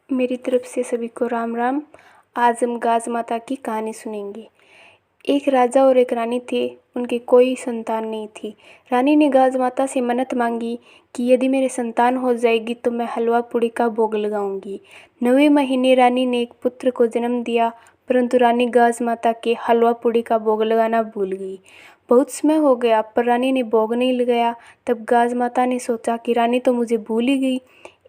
मेरी तरफ से सभी को राम राम। आज हम गाज माता की कहानी सुनेंगे। एक राजा और एक रानी थे। उनकी कोई संतान नहीं थी। रानी ने गाज माता से मन्नत मांगी कि यदि मेरे संतान हो जाएगी तो मैं हलवा पूड़ी का भोग लगाऊंगी। 9वें महीने रानी ने एक पुत्र को जन्म दिया, परंतु रानी गाज माता के हलवा पूड़ी का भोग लगाना भूल गई। बहुत समय हो गया पर रानी ने भोग नहीं लगाया। तब गाज माता ने सोचा कि रानी तो मुझे भूल ही गई।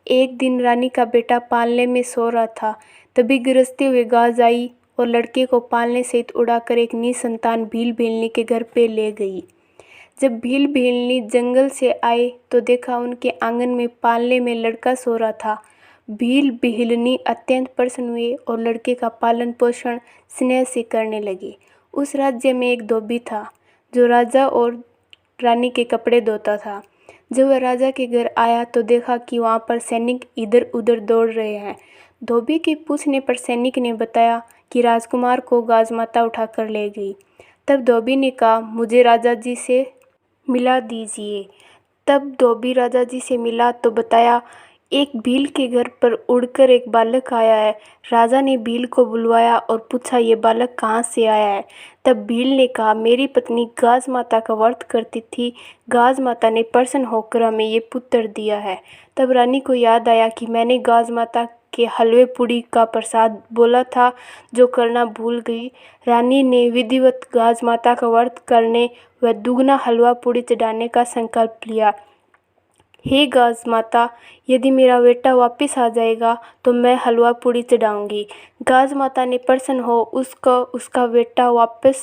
एक दिन रानी का बेटा पालने में सो रहा था, तभी गरजते हुए गाज आई और लड़के को पालने सहित उड़ाकर एक निसंतान भील भेलनी के घर पे ले गई। जब भील भेलनी जंगल से आए तो देखा उनके आंगन में पालने में लड़का सो रहा था। भील भेलनी अत्यंत प्रसन्न हुए और लड़के का पालन पोषण स्नेह से करने लगे। उस राज्य में एक धोबी था जो राजा और रानी के कपड़े धोता था। जब वह राजा के घर आया तो देखा कि वहाँ पर सैनिक इधर उधर दौड़ रहे हैं। धोबी के पूछने पर सैनिक ने बताया कि राजकुमार को गाज माता उठाकर ले गई। तब धोबी ने कहा, मुझे राजा जी से मिला दीजिए। तब धोबी राजा जी से मिला तो बताया, एक भील के घर पर उड़कर एक बालक आया है। राजा ने भील को बुलवाया और पूछा, ये बालक कहाँ से आया है। तब भील ने कहा, मेरी पत्नी गाज माता का व्रत करती थी। गाज माता ने प्रसन्न होकर हमें ये पुत्र दिया है। तब रानी को याद आया कि मैंने गाज माता के हलवे पूड़ी का प्रसाद बोला था, जो करना भूल गई। रानी ने विधिवत गाज माता का व्रत करने व दुगना हलवा पूड़ी चढ़ाने का संकल्प लिया। हे गाज माता, यदि मेरा बेटा वापस आ जाएगा तो मैं हलवा पूड़ी चढ़ाऊंगी। गाज माता ने प्रसन्न हो उसको उसका बेटा वापस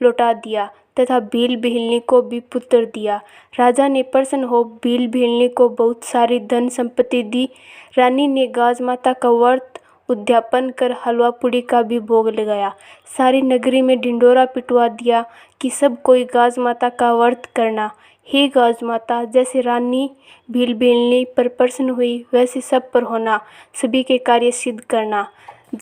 लौटा दिया तथा भील भेलनी को भी पुत्र दिया। राजा ने प्रसन्न हो भील भेलनी को बहुत सारी धन संपत्ति दी। रानी ने गाज माता का व्रत उद्यापन कर हलवा पूड़ी का भी भोग लगाया। सारी नगरी में ढिंढोरा पिटवा दिया कि सब कोई गाज माता का व्रत करना। हे गाज माता, जैसे रानी भील भेलनी पर प्रसन्न हुई वैसे सब पर होना, सभी के कार्य सिद्ध करना।